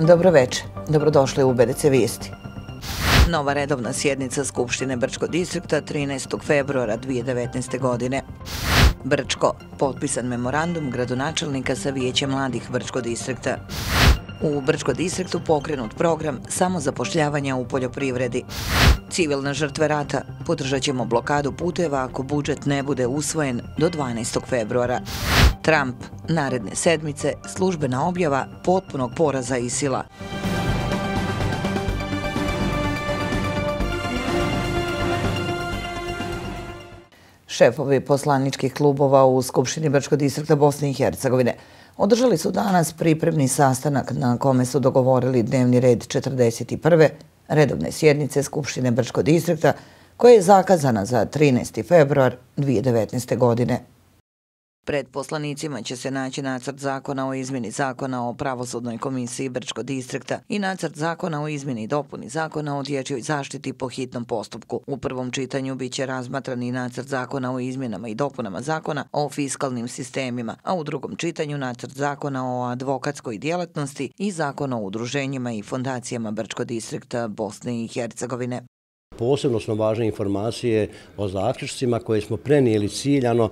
Dobroveče, dobrodošli u BDC Vijesti. Nova redovna sjednica Skupštine Brčkog distrikta 13. februara 2019. godine. Brčko, potpisan memorandum gradonačelnika sa Vijećem mladih Brčkog distrikta. U Brčkom distriktu pokrenut program samozapošljavanja u poljoprivredi. Civilne žrtve rata, podržat ćemo blokadu puteva ako budžet ne bude usvojen do 12. februara. Trump, naredne sedmice, službena objava potpunog poraza ISIL-a. Šefovi poslaničkih klubova u Skupštini Brčkog distrikta Bosne i Hercegovine održali su danas pripremni sastanak na kome su dogovorili dnevni red 41. redovne sjednice Skupštine Brčkog distrikta koja je zakazana za 13. februar 2019. godine. Pred poslanicima će se naći nacrt zakona o izmjeni zakona o pravosudnoj komisiji Brčkog distrikta i nacrt zakona o izmjeni i dopuni zakona o dječjoj zaštiti po hitnom postupku. U prvom čitanju bit će razmatran i nacrt zakona o izmjenama i dopunama zakona o fiskalnim sistemima, a u drugom čitanju nacrt zakona o advokatskoj djelatnosti i zakon o udruženjima i fondacijama Brčkog distrikta Bosne i Hercegovine. Posebno su važne informacije o zaključcima koje smo prenijeli ciljano.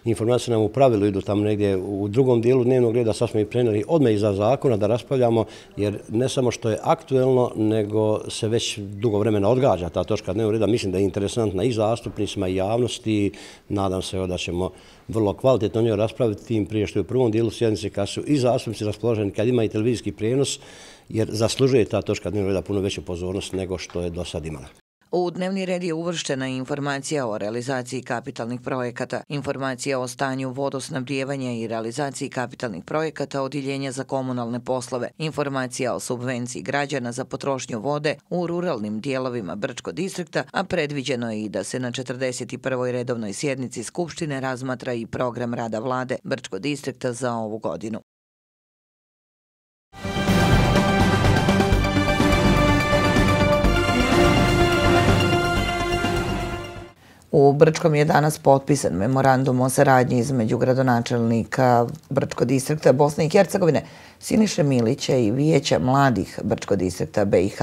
Informacije nam u pravilu idu tamo negdje u drugom dijelu dnevnog reda, sad smo ih prenijeli odmah iza zakona da raspravljamo, jer ne samo što je aktuelno, nego se već dugo vremena odgađa ta točka dnevnog reda. Mislim da je interesantna i zastupnicima i javnosti. Nadam se da ćemo vrlo kvalitetno o njoj raspraviti, tim prije što je u prvom dijelu sjednice kad su i zastupnici raspoloženi, kad ima i televizijski prijenos, jer zaslužuje ta točka dnevnog reda puno veću pozornost nego što je do sad imala. U dnevni red je uvrštena informacija o realizaciji kapitalnih projekata, informacija o stanju vodosnabdijevanja i realizaciji kapitalnih projekata Odjeljenja za komunalne poslove, informacija o subvenciji građana za potrošnju vode u ruralnim dijelovima Brčkog distrikta, a predviđeno je i da se na 41. redovnoj sjednici Skupštine razmatra i program rada vlade Brčkog distrikta za ovu godinu. U Brčkom je danas potpisan memorandum o saradnji između gradonačelnika Brčkog distrikta Bosne i Hercegovine Siniše Milića i Vijeća mladih Brčkog distrikta BiH.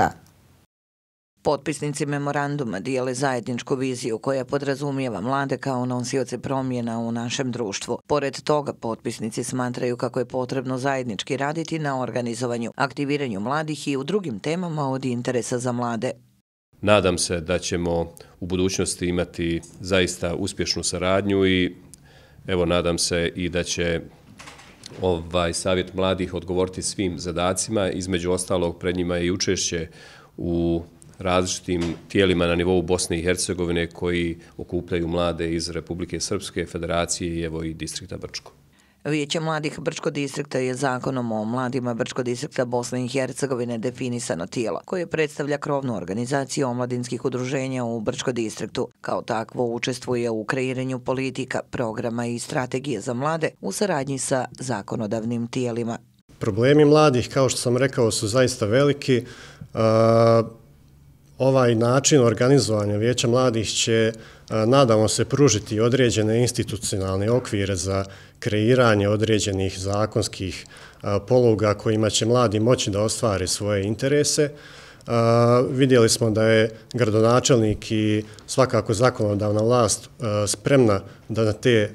Potpisnici memoranduma dijele zajedničku viziju koja podrazumijeva mlade kao nosioce promjena u našem društvu. Pored toga, potpisnici smatraju kako je potrebno zajednički raditi na organizovanju, aktiviranju mladih i u drugim temama od interesa za mlade. Nadam se da ćemo u budućnosti imati zaista uspješnu saradnju i evo nadam se i da će Savjet mladih odgovoriti svim zadacima. Između ostalog pred njima je i učešće u različitim tijelima na nivou Bosne i Hercegovine koji okupljaju mlade iz Republike Srpske, Federacije i evo i distrikta Brčko. Vijeće mladih Brčkog distrikta je zakonom o mladima Brčkog distrikta Bosne i Hercegovine definisano tijelo koje predstavlja krovnu organizaciju omladinskih udruženja u Brčkom distriktu. Kao takvo učestvuje u kreiranju politika, programa i strategije za mlade u saradnji sa zakonodavnim tijelima. Problemi mladih, kao što sam rekao, su zaista veliki. Ovaj način organizovanja Vijeća mladih će, nadamo se, pružiti određene institucionalne okvire za kreiranje određenih zakonskih poluga kojima će mladi moći da ostvare svoje interese. Vidjeli smo da je gradonačelnik i svakako zakonodavna vlast spremna da na te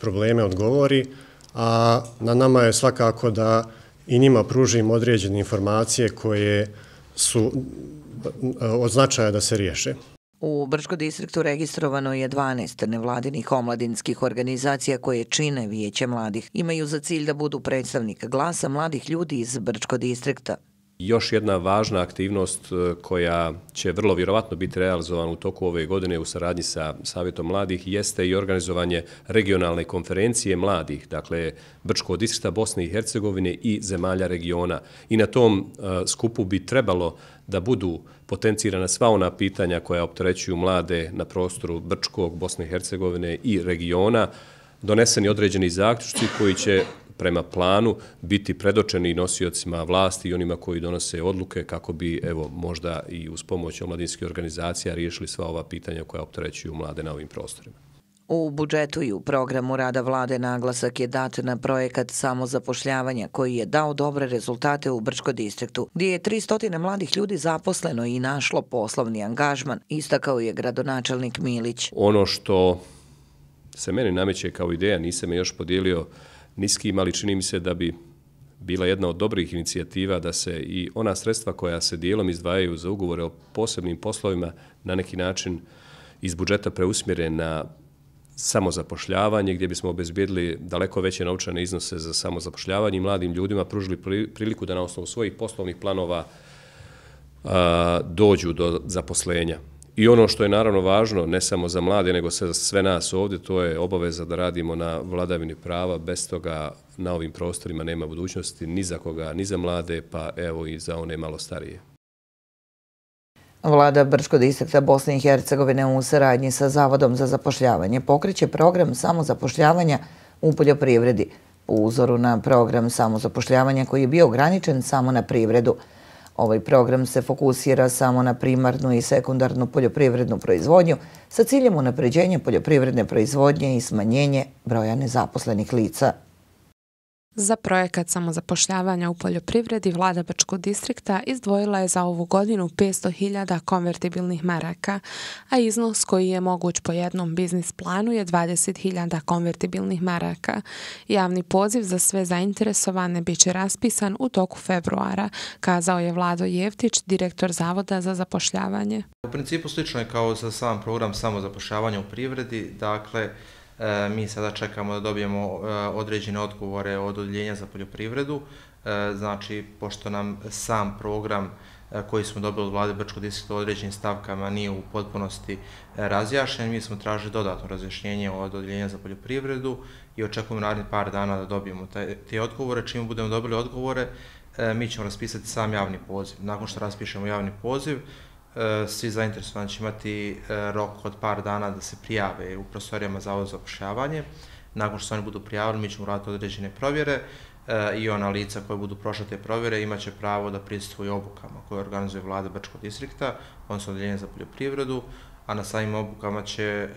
probleme odgovori, a na nama je svakako da i njima pružimo određene informacije koje su od značaja da se riješe. U Brčkom distriktu registrovano je 12 nevladinih omladinskih organizacija koje čine Vijeće mladih. Imaju za cilj da budu predstavnik glasa mladih ljudi iz Brčkog distrikta. Još jedna važna aktivnost koja će vrlo vjerovatno biti realizovana u toku ove godine u saradnji sa Savjetom mladih jeste i organizovanje regionalne konferencije mladih, dakle Brčkog distrikta Bosne i Hercegovine i zemalja regiona. I na tom skupu bi trebalo da budu potencirana sva ona pitanja koja opterećuju mlade na prostoru Brčkog, Bosne i Hercegovine i regiona, doneseni određeni zaključci koji će prema planu biti predočeni nosiocima vlasti i onima koji donose odluke kako bi, evo, možda i uz pomoć omladinskih organizacija riješili sva ova pitanja koja opterećuju mlade na ovim prostorima. U budžetu i u programu rada vlade naglasak je dat na projekat samozapošljavanja koji je dao dobre rezultate u Brčko distriktu, gdje je 300 mladih ljudi zaposleno i našlo poslovni angažman, istakao je gradonačelnik Milić. Ono što se meni nameće kao ideja, nisam je još podijelio ni s kim, ali čini mi se da bi bila jedna od dobrih inicijativa da se i ona sredstva koja se dijelom izdvajaju za ugovore o posebnim poslovima na neki način iz budžeta preusmjere na samozapošljavanje, gdje bismo obezbijedili daleko veće novčane iznose za samozapošljavanje i mladim ljudima pružili priliku da na osnovu svojih poslovnih planova dođu do zaposlenja. I ono što je naravno važno, ne samo za mlade, nego za sve nas ovdje, to je obaveza da radimo na vladavini prava. Bez toga na ovim prostorima nema budućnosti ni za koga, ni za mlade, pa evo i za one malo starije. Vlada Brčkog distrikta Bosne i Hercegovine u saradnji sa Zavodom za zapošljavanje pokreće program samozapošljavanja u poljoprivredi, po uzoru na program samozapošljavanja koji je bio ograničen samo na privredu. Ovaj program se fokusira samo na primarnu i sekundarnu poljoprivrednu proizvodnju sa ciljem unapređenja poljoprivredne proizvodnje i smanjenje broja nezaposlenih lica. Za projekat samozapošljavanja u poljoprivredi vlada Brčkog distrikta izdvojila je za ovu godinu 500.000 konvertibilnih maraka, a iznos koji je moguć po jednom biznis planu je 20.000 konvertibilnih maraka. Javni poziv za sve zainteresovane bit će raspisan u toku februara, kazao je Vlado Jeftić, direktor Zavoda za zapošljavanje. U principu slično je kao za sam program samozapošljavanja u privredi, dakle mi sada čekamo da dobijemo određene odgovore od Odjeljenja za poljoprivredu. Znači, pošto nam sam program koji smo dobili od vlade Brčkog distrikta u određenim stavkama nije u potpunosti razjašnjen, mi smo tražili dodatno razjašnjenje od Odjeljenja za poljoprivredu i očekujemo narednih par dana da dobijemo te odgovore. Čim budemo dobili odgovore, mi ćemo raspisati sam javni poziv. Nakon što raspišemo javni poziv, svi zainteresovani će imati rok od par dana da se prijave u prostorijama Zavoda za zapošljavanje. Nakon što se oni budu prijavili, mi ćemo raditi određene provjere i ona lica koja budu prošla te provjere imat će pravo da prisustvuju obukama koje organizuje vlada Brčkog distrikta, odnosno Odjeljenje za poljoprivredu, a na samim obukama će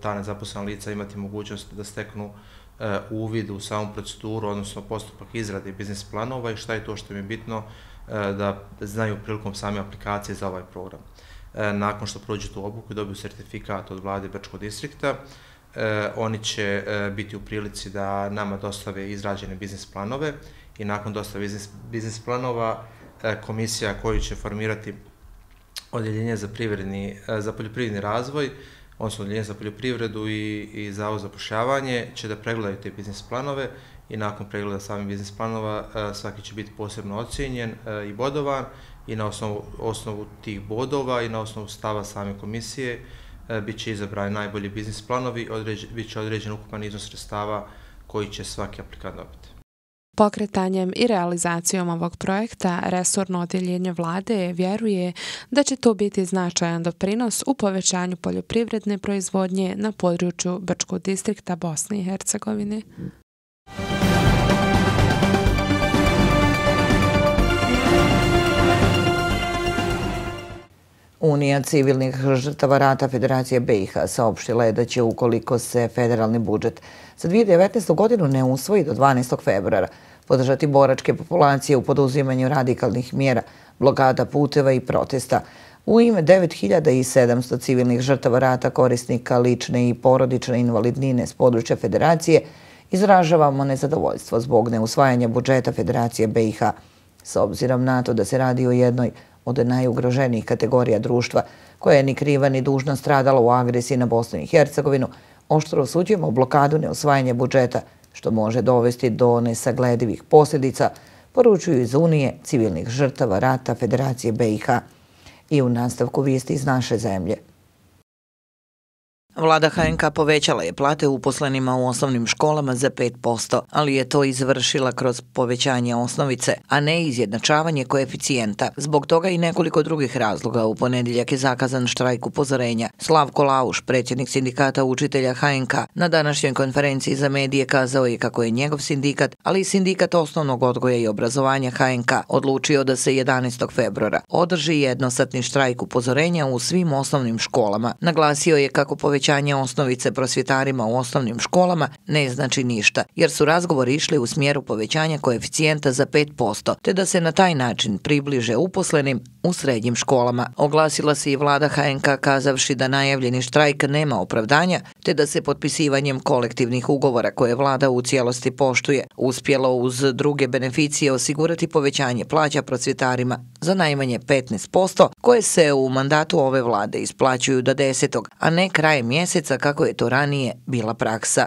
ta nezaposlena lica imati mogućnost da steknu uvid u samu proceduru, odnosno postupak izrade biznis planova i šta je to što im je bitno da znaju prilikom same aplikacije za ovaj program. Nakon što prođu tu obuku i dobiju sertifikat od vlade Brčkog distrikta, oni će biti u prilici da nama dostave izrađene biznis planove i nakon dostave biznis planova komisija koju će formirati Odjeljenje za poljoprivredni razvoj, odnosno Odjeljenje za poljoprivredu i Zavod za zapošljavanje će da pregledaju te biznis planove i nakon pregleda samih biznis planova svaki će biti posebno ocijenjen i bodovan i na osnovu tih bodova i na osnovu stava same komisije bit će izabrani najbolji biznis planovi, bit će određen ukupan iznos sredstava koji će svaki aplikant dobiti. Pokretanjem i realizacijom ovog projekta resorno odjeljenje vlade vjeruje da će to biti značajan doprinos u povećanju poljoprivredne proizvodnje na području Brčkog distrikta Bosne i Hercegovine. Unija civilnih žrtava rata Federacije BiH saopštila je da će, ukoliko se federalni budžet za 2019. godinu ne usvoji do 12. februara, podržati boračke populacije u poduzimanju radikalnih mjera, blokada puteva i protesta. U ime 9700 civilnih žrtava rata korisnika lične i porodične invalidnine s područja Federacije izražavamo nezadovoljstvo zbog neusvajanja budžeta Federacije BiH. S obzirom na to da se radi o jednoj od najugroženijih kategorija društva, koja je ni kriva ni dužna stradala u agresiji na Bosnu i Hercegovinu, oštro osuđujemo blokadu neusvajanja budžeta, što može dovesti do nesagledivih posljedica, poručuju iz Unije civilnih žrtava rata Federacije BiH. I u nastavku vijesti iz naše zemlje. Vlada HNK povećala je plate uposlenima u osnovnim školama za 5%, ali je to izvršila kroz povećanje osnovice, a ne izjednačavanje koeficijenta. Zbog toga i nekoliko drugih razloga u ponedjeljak je zakazan štrajk upozorenja. Slavko Lauš, predsjednik sindikata učitelja HNK, na današnjoj konferenciji za medije kazao je kako je njegov sindikat, ali i sindikat osnovnog odgoja i obrazovanja HNK, odlučio da se 11. februara održi jednosatni štrajk upozorenja u svim osnovnim školama. Naglasio je kako povećanje povećanje osnovice prosvjetarima u osnovnim školama ne znači ništa, jer su razgovori išli u smjeru povećanja koeficijenta za 5%, te da se na taj način približe uposlenim u srednjim školama. Oglasila se i vlada HNK kazavši da najavljeni štrajk nema opravdanja, te da se potpisivanjem kolektivnih ugovora koje vlada u cijelosti poštuje uspjelo uz druge beneficije osigurati povećanje plaća prosvjetarima za najmanje 15%, koje se u mandatu ove vlade isplaćuju do 10., a ne krajem mjeseca kako je to ranije bila praksa.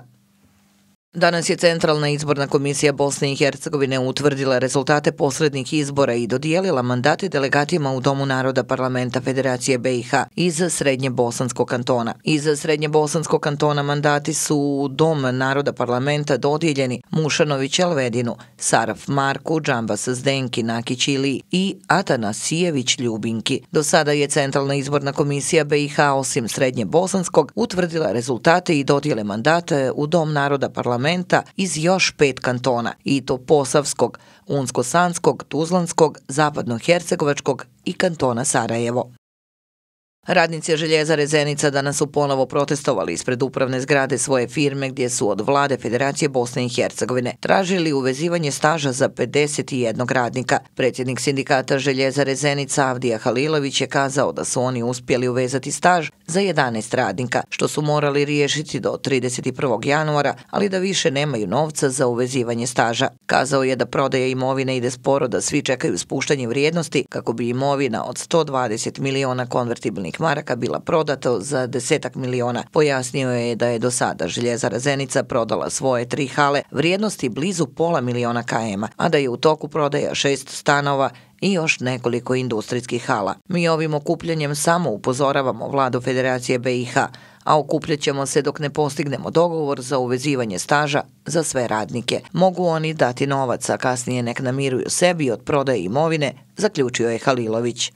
Danas je Centralna izborna komisija Bosne i Hercegovine utvrdila rezultate posrednih izbora i dodijelila mandate delegatima u Domu naroda Parlamenta Federacije BiH iz Srednje Bosanskog kantona. Iz Srednje Bosanskog kantona mandati su u Dom naroda Parlamenta dodijeljeni Mušanović Elvedinu, Saraf Marku, Džambas Zdenki Nakić Ili i Atanasijević Ljubinki. Do sada je Centralna izborna komisija BiH osim Srednje Bosanskog utvrdila rezultate i dodijele mandate u Dom naroda Parlamenta iz još 5 kantona, i to Posavskog, Unsko-Sanskog, Tuzlanskog, Zapadno-Hercegovačkog i kantona Sarajevo. Radnici Željezare Zenica danas su ponovo protestovali ispred upravne zgrade svoje firme gdje su od vlade Federacije Bosne i Hercegovine tražili uvezivanje staža za 51 radnika. Predsjednik sindikata Željezare Zenica Avdija Halilović je kazao da su oni uspjeli uvezati staž za 11 radnika, što su morali riješiti do 31. januara, ali da više nemaju novca za uvezivanje staža. Kazao je da prodaja imovine ide sporo, da svi čekaju spuštanje vrijednosti kako bi imovina od 120 miliona konvertibilnih maraka bila prodato za 10 miliona. Pojasnio je da je do sada Željezara Zenica prodala svoje 3 hale vrijednosti blizu pola miliona km, a da je u toku prodaja 6 stanova i još nekoliko industrijskih hala. Mi ovim okupljanjem samo upozoravamo vladu Federacije BiH, a okupljat ćemo se dok ne postignemo dogovor za uvezivanje staža za sve radnike. Mogu oni dati novac, a kasnije nek namiruju sebi od prodaje imovine, zaključio je Halilović.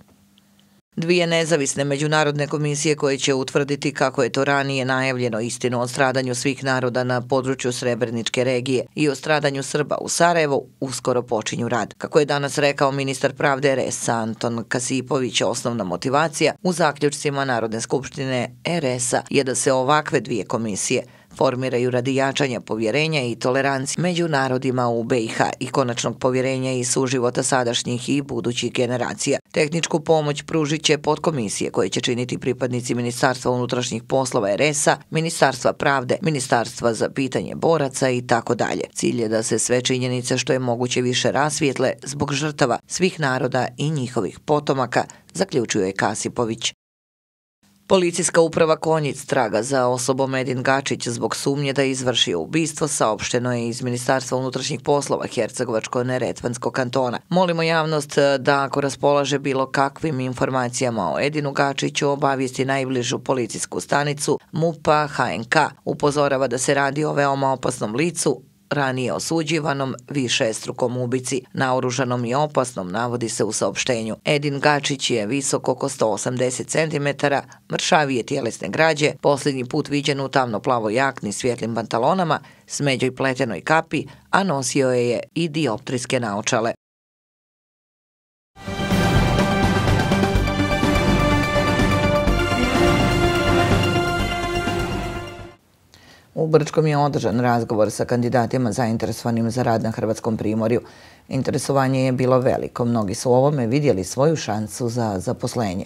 2 nezavisne međunarodne komisije koje će utvrditi kako je to ranije najavljeno istinu o stradanju svih naroda na području Srebreničke regije i o stradanju Srba u Sarajevu uskoro počinju rad. Kako je danas rekao ministar pravde RS Anton Kasipović, osnovna motivacija u zaključcima Narodne skupštine RS-a je da se ovakve 2 komisije formiraju radi jačanja povjerenja i tolerancije među narodima u BiH i konačnog povjerenja i suživota sadašnjih i budućih generacija. Tehničku pomoć pružit će podkomisije koje će činiti pripadnici Ministarstva unutrašnjih poslova RS-a, Ministarstva pravde, Ministarstva za pitanje boraca i tako dalje. Cilj je da se sve činjenice što je moguće više rasvijetle zbog žrtava svih naroda i njihovih potomaka, zaključuje Kasipović. Policijska uprava Konjic traga za osobom Edin Gačić zbog sumnje da je izvršio ubistvo, saopšteno je iz Ministarstva unutrašnjih poslova Hercegovačko-neretvanskog kantona. Molimo javnost da ako raspolaže bilo kakvim informacijama o Edinu Gačiću obavijesti najbližu policijsku stanicu MUP-a HNK. Upozorava da se radi o veoma opasnom licu, ranije osuđivanom višestrukom ubici, naoružanom i opasnom, navodi se u saopštenju. Edin Gačić je visok oko 180 cm, mršavije tjelesne građe, posljednji put viđen u tamno-plavoj jakni s svjetlim pantalonama, smeđoj pletenoj kapi, a nosio je i dioptrijske naočale. U Brčkom je održan razgovor sa kandidatima zainteresovanim za rad na Hrvatskom primorju. Interesovanje je bilo veliko, mnogi su u ovome vidjeli svoju šansu za zaposlenje.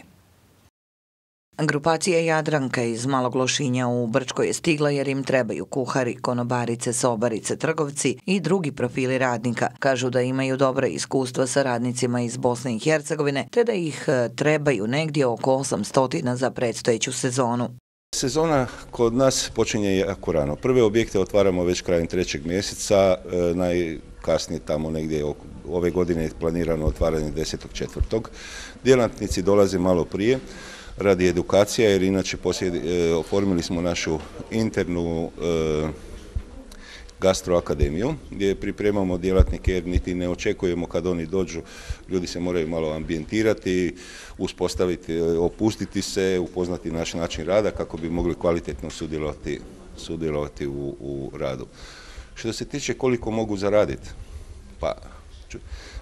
Grupacija Jadranka iz Malog Lošinja u Brčko je stigla jer im trebaju kuhari, konobarice, sobarice, trgovci i drugi profili radnika. Kažu da imaju dobra iskustva sa radnicima iz Bosne i Hercegovine, te da ih trebaju negdje oko 800 za predstojeću sezonu. Sezona kod nas počinje jako rano. Prve objekte otvaramo već krajem 3. mjeseca, najkasnije tamo negdje ove godine je planirano otvaranje 10.4. Djelatnici dolaze malo prije radi edukacija, jer inače oformili smo našu internu gastroakademiju gdje pripremamo djelatnike jer niti ne očekujemo kad oni dođu, ljudi se moraju malo ambijentirati, uspostaviti, opustiti se, upoznati naš način rada kako bi mogli kvalitetno sudjelovati u radu. Što se tiče koliko mogu zaraditi, pa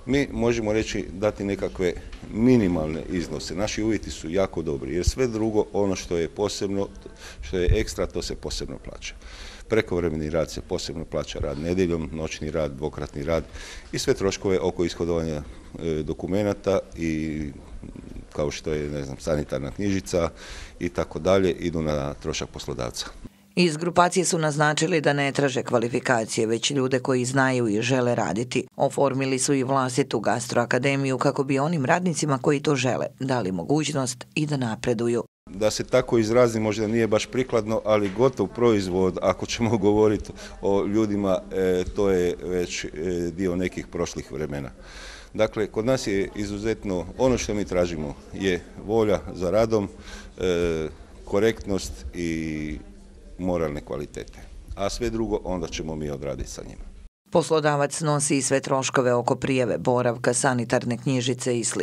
Mi možemo reći dati nekakve minimalne iznose. Naši uvjeti su jako dobri jer sve drugo, ono što je posebno, što je ekstra, to se posebno plaća. Prekovremeni rad se posebno plaća, rad nedjeljom, noćni rad, dvokratni rad i sve troškove oko ishodovanja dokumenata i kao što je, ne znam, sanitarna knjižica i tako dalje, idu na trošak poslodavca. Iz grupacije su naznačili da ne traže kvalifikacije, već ljude koji znaju i žele raditi. Oformili su i vlastitu gastroakademiju kako bi onim radnicima koji to žele dali mogućnost i da napreduju. Da se tako izrazi možda nije baš prikladno, ali gotov proizvod, ako ćemo govoriti o ljudima, to je već dio nekih prošlih vremena. Dakle, kod nas je izuzetno, ono što mi tražimo je volja za radom, korektnost i moralne kvalitete. A sve drugo onda ćemo mi odraditi sa njima. Poslodavac nosi i sve troškove oko prijave, boravka, sanitarne knjižice i sl.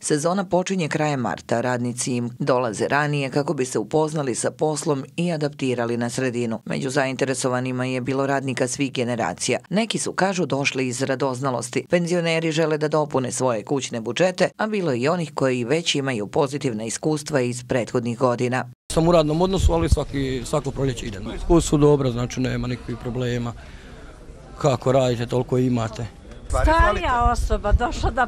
Sezona počinje krajem marta, radnici im dolaze ranije kako bi se upoznali sa poslom i adaptirali na sredinu. Među zainteresovanima je bilo radnika svih generacija. Neki su, kažu, došli iz radoznalosti. Penzioneri žele da dopune svoje kućne budžete, a bilo je i onih koji već imaju pozitivna iskustva iz prethodnih godina. Sam u radnom odnosu, ali svako proljeće idem. Iskustvo dobro, znači nema nikakvih problema. Kako radite, toliko imate. Starija osoba, došla da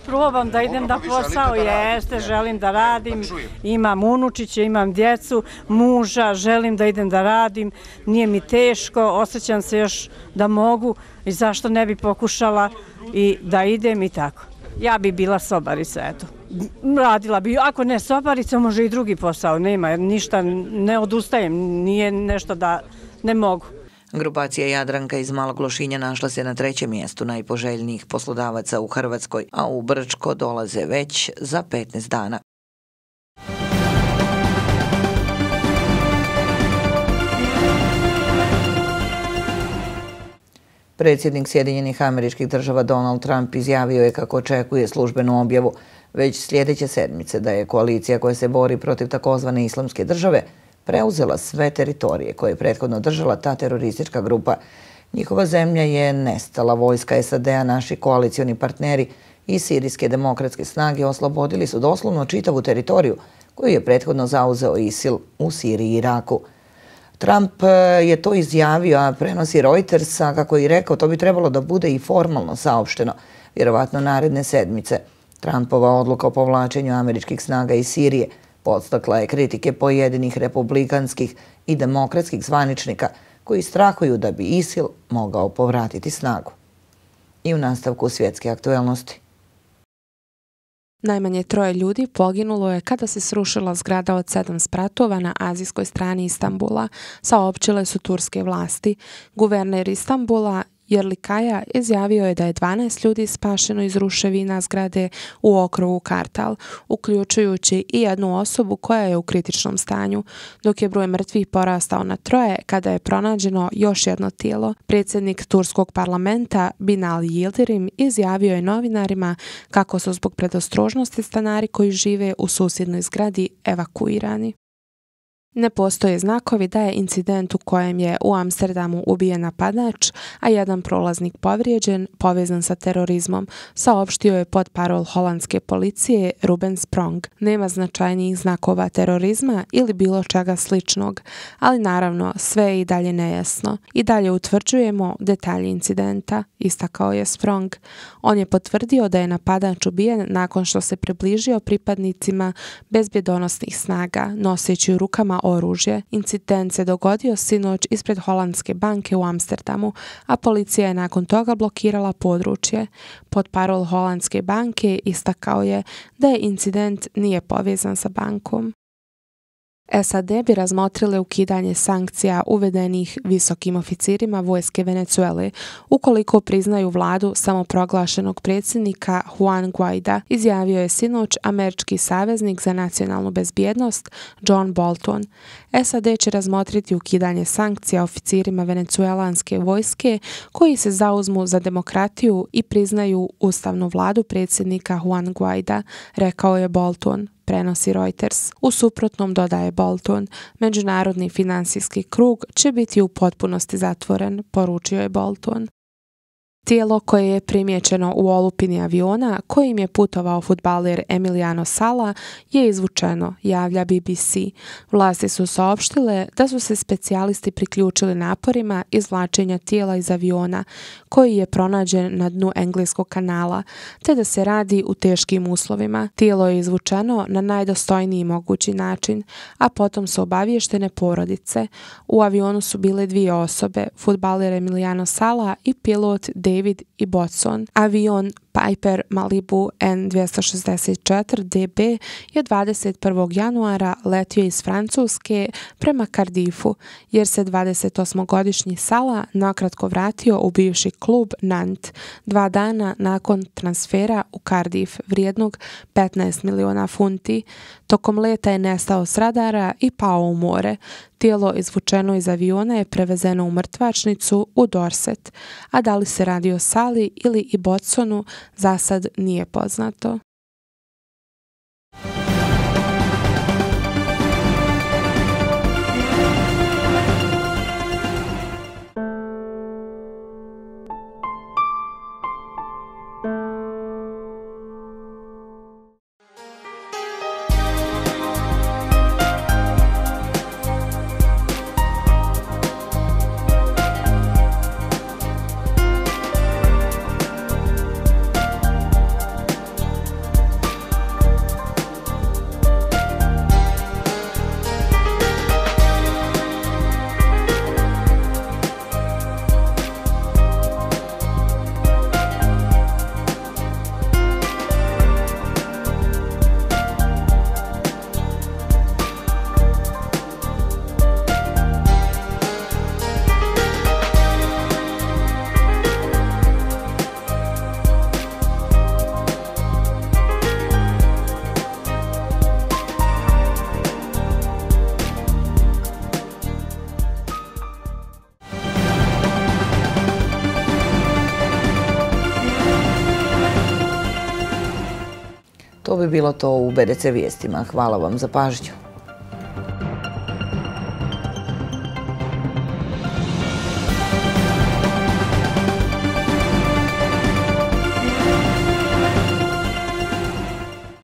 probam da idem da posao, jeste, želim da radim, imam unučiće, imam djecu, muža, želim da idem da radim, nije mi teško, osjećam se još da mogu i zašto ne bi pokušala i da idem i tako. Ja bi bila sobarica, eto. Radila bi, ako ne sobarica, može i drugi posao, nema, jer ništa ne odustajem, nije nešto da ne mogu. Grupacija Jadranka iz Malog Lošinja našla se na 3. mjestu najpoželjnijih poslodavaca u Hrvatskoj, a u Brčko dolaze već za 15 dana. Predsjednik Sjedinjenih Američkih Država Donald Trump izjavio je kako očekuje službenu objavu već sljedeće sedmice da je koalicija koja se bori protiv takozvane islamske države preuzela sve teritorije koje je prethodno držala ta teroristička grupa. Njihova zemlja je nestala, vojska SAD-a, naši koalicioni partneri i sirijske demokratske snage oslobodili su doslovno čitavu teritoriju koju je prethodno zauzeo ISIL u Siriji i Iraku. Trump je to izjavio, a prenosi Reuters, a kako je rekao, to bi trebalo da bude i formalno saopšteno, vjerovatno naredne sedmice. Trumpova odluka o povlačenju američkih snaga iz Sirije podstakla je kritike pojedinih republikanskih i demokratskih zvaničnika koji strahuju da bi ISIL mogao povratiti snagu. I u nastavku svjetske aktuelnosti. Najmanje 3 ljudi poginulo je kada se srušila zgrada od 7 spratova na azijskoj strani Istanbula, saopćile su turske vlasti. Guverner Istanbula Yerlikaya izjavio je da je 12 ljudi spašeno iz ruševina zgrade u okrugu Kartal, uključujući i jednu osobu koja je u kritičnom stanju, dok je broj mrtvih porastao na 3 kada je pronađeno još jedno tijelo. Predsjednik turskog parlamenta Binali Yildirim izjavio je novinarima kako su zbog predostrožnosti stanari koji žive u susjednoj zgradi evakuirani. Ne postoje znakovi da je incident u kojem je u Amsterdamu ubijen napadač, a jedan prolaznik povrijeđen, povezan sa terorizmom, saopštio je portparol holandske policije Ruben Sprong. Nema značajnijih znakova terorizma ili bilo čega sličnog, ali naravno sve je i dalje nejasno. I dalje utvrđujemo detalje incidenta, istakao je Sprong. On je potvrdio da je napadač ubijen nakon što se približio pripadnicima bezbjedonosnih snaga, noseći u rukama oružje. Incident se dogodio sinoć ispred Holandske banke u Amsterdamu, a policija je nakon toga blokirala područje. Portparol Holandske banke istakao je da je incident nije povezan sa bankom. SAD bi razmotrile ukidanje sankcija uvedenih visokim oficirima vojske Venezuele ukoliko priznaju vladu samoproglašenog predsjednika Juan Guaida, izjavio je sinoć američki saveznik za nacionalnu bezbjednost John Bolton. SAD će razmotriti ukidanje sankcija oficirima venecuelanske vojske koji se zauzmu za demokratiju i priznaju ustavnu vladu predsjednika Juan Guaida, rekao je Bolton, prenosi Reuters. U suprotnom, dodaje Bolton, međunarodni finansijski krug će biti u potpunosti zatvoren, poručio je Bolton. Tijelo koje je primijećeno u olupini aviona kojim je putovao fudbaler Emiliano Sala je izvučeno, javlja BBC. Vlasti su saopštile da su se specijalisti priključili naporima izvlačenja tijela iz aviona koji je pronađen na dnu Engleskog kanala, te da se radi u teškim uslovima. Tijelo je izvučeno na najdostojniji mogući način, a potom su obavještene porodice. U avionu su bile 2 osobe, fudbaler Emiliano Sala i pilot David Ibbotson. Avion Piper Malibu N264 DB je 21. januara letio iz Francuske prema Cardiffu, jer se 28-godišnji Sala nakratko vratio u bivši klub Nantes 2 dana nakon transfera u Cardiff vrijednog 15 miliona funti. Tokom leta je nestao s radara i pao u more. Tijelo izvučeno iz aviona je prevezeno u mrtvačnicu u Dorset, a da li se radi o Sali ili Ibbotsonu za sad nije poznato. To bi bilo to u BDC vijestima. Hvala vam za pažnju.